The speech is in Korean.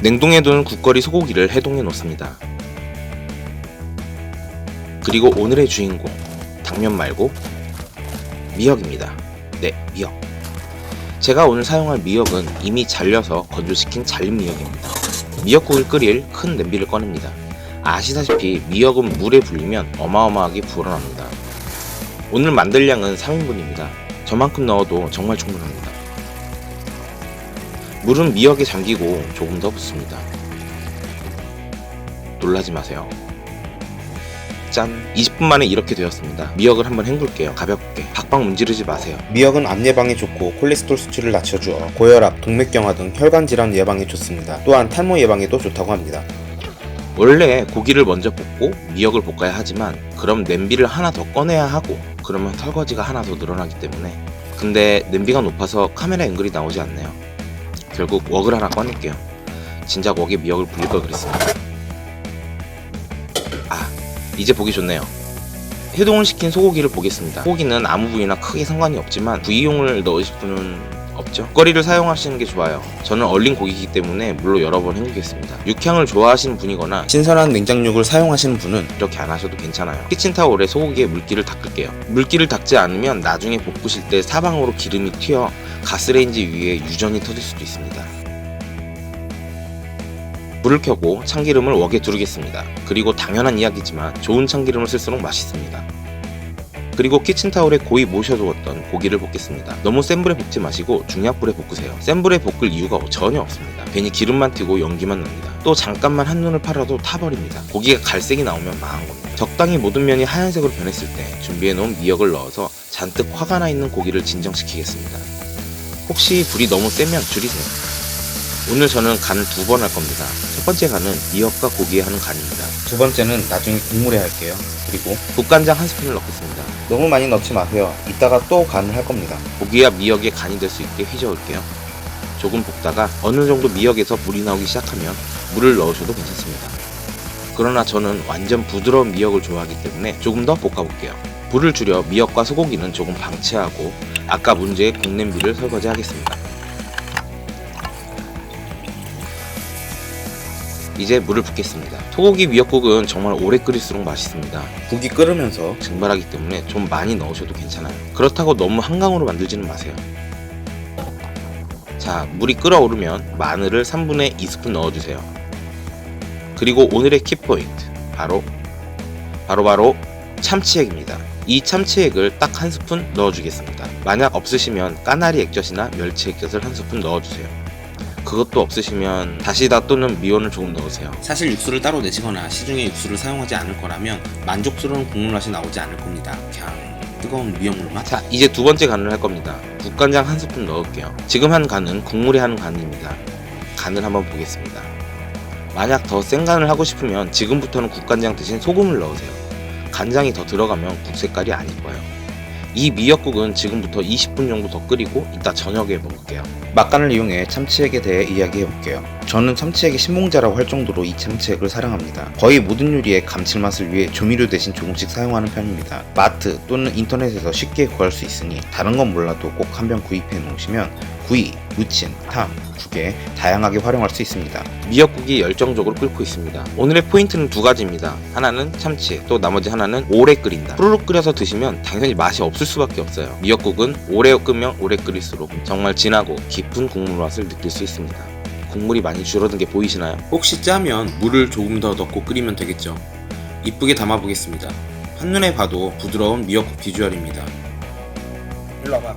냉동해둔 국거리 소고기를 해동해 놓습니다. 그리고 오늘의 주인공, 당면 말고 미역입니다. 네, 미역. 제가 오늘 사용할 미역은 이미 잘려서 건조시킨 잘린 미역입니다. 미역국을 끓일 큰 냄비를 꺼냅니다. 아시다시피 미역은 물에 불리면 어마어마하게 불어납니다. 오늘 만들 양은 3인분입니다. 저만큼 넣어도 정말 충분합니다. 물은 미역에 잠기고 조금 더 붓습니다. 놀라지 마세요. 짠! 20분 만에 이렇게 되었습니다. 미역을 한번 헹굴게요. 가볍게. 박박 문지르지 마세요. 미역은 암 예방에 좋고 콜레스테롤 수치를 낮춰주어 고혈압, 동맥경화 등 혈관 질환 예방에 좋습니다. 또한 탈모 예방에도 좋다고 합니다. 원래 고기를 먼저 볶고 미역을 볶아야 하지만 그럼 냄비를 하나 더 꺼내야 하고 그러면 설거지가 하나 더 늘어나기 때문에 근데 냄비가 높아서 카메라 앵글이 나오지 않네요. 결국 웍을 하나 꺼낼게요. 진작 웍에 미역을 불릴 걸 그랬습니다. 이제 보기 좋네요. 해동을 시킨 소고기를 보겠습니다. 소고기는 아무 부위나 크게 상관이 없지만 부위용을 넣으실 분은 없죠. 국거리를 사용하시는 게 좋아요. 저는 얼린 고기이기 때문에 물로 여러 번 헹구겠습니다. 육향을 좋아하시는 분이거나 신선한 냉장육을 사용하시는 분은 이렇게 안 하셔도 괜찮아요. 키친타올에 소고기의 물기를 닦을게요. 물기를 닦지 않으면 나중에 볶으실 때 사방으로 기름이 튀어 가스레인지 위에 유전이 터질 수도 있습니다. 불을 켜고 참기름을 웍에 두르겠습니다. 그리고 당연한 이야기지만 좋은 참기름을 쓸수록 맛있습니다. 그리고 키친타올에 고이 모셔두었던 고기를 볶겠습니다. 너무 센 불에 볶지 마시고 중약불에 볶으세요. 센 불에 볶을 이유가 전혀 없습니다. 괜히 기름만 튀고 연기만 납니다. 또 잠깐만 한눈을 팔아도 타버립니다. 고기가 갈색이 나오면 망한 겁니다. 적당히 모든 면이 하얀색으로 변했을 때 준비해놓은 미역을 넣어서 잔뜩 화가 나 있는 고기를 진정시키겠습니다. 혹시 불이 너무 세면 줄이세요. 오늘 저는 간을 2번 할 겁니다. 첫 번째 간은 미역과 고기에 하는 간입니다. 두 번째는 나중에 국물에 할게요. 그리고 국간장 1스푼을 넣겠습니다. 너무 많이 넣지 마세요. 이따가 또 간을 할 겁니다. 고기와 미역에 간이 될 수 있게 휘저을게요. 조금 볶다가 어느 정도 미역에서 물이 나오기 시작하면 물을 넣으셔도 괜찮습니다. 그러나 저는 완전 부드러운 미역을 좋아하기 때문에 조금 더 볶아볼게요. 불을 줄여 미역과 소고기는 조금 방치하고 아까 문제의 국냄비를 설거지하겠습니다. 이제 물을 붓겠습니다. 소고기 미역국은 정말 오래 끓일수록 맛있습니다. 국이 끓으면서 증발하기 때문에 좀 많이 넣으셔도 괜찮아요. 그렇다고 너무 한강으로 만들지는 마세요. 자, 물이 끓어오르면 마늘을 3분의 2스푼 넣어주세요. 그리고 오늘의 키포인트 바로 참치액입니다. 이 참치액을 딱 1스푼 넣어주겠습니다. 만약 없으시면 까나리 액젓이나 멸치 액젓을 1스푼 넣어주세요. 그것도 없으시면 다시다 또는 미원을 조금 넣으세요. 사실 육수를 따로 내시거나 시중에 육수를 사용하지 않을 거라면 만족스러운 국물 맛이 나오지 않을 겁니다. 그냥 뜨거운 미역물 맛. 자, 이제 두 번째 간을 할 겁니다. 국간장 1스푼 넣을게요. 지금 한 간은 국물에 하는 간입니다. 간을 한번 보겠습니다. 만약 더 센 간을 하고 싶으면 지금부터는 국간장 대신 소금을 넣으세요. 간장이 더 들어가면 국 색깔이 안 이뻐요. 이 미역국은 지금부터 20분 정도 더 끓이고 이따 저녁에 먹을게요. 막간을 이용해 참치액에 대해 이야기해볼게요. 저는 참치액의 신봉자라고 할 정도로 이 참치액을 사랑합니다. 거의 모든 요리에 감칠맛을 위해 조미료 대신 조금씩 사용하는 편입니다. 마트 또는 인터넷에서 쉽게 구할 수 있으니 다른 건 몰라도 꼭 한 병 구입해 놓으시면 구이, 무침, 탕, 국에 다양하게 활용할 수 있습니다. 미역국이 열정적으로 끓고 있습니다. 오늘의 포인트는 2가지입니다. 하나는 참치, 또 나머지 하나는 오래 끓인다. 후루룩 끓여서 드시면 당연히 맛이 없을 수밖에 없어요. 미역국은 오래 끓면 오래 끓일수록 정말 진하고 깊은 국물 맛을 느낄 수 있습니다. 국물이 많이 줄어든 게 보이시나요? 혹시 짜면 물을 조금 더 넣고 끓이면 되겠죠. 이쁘게 담아보겠습니다. 한눈에 봐도 부드러운 미역국 비주얼입니다. 일로 와봐.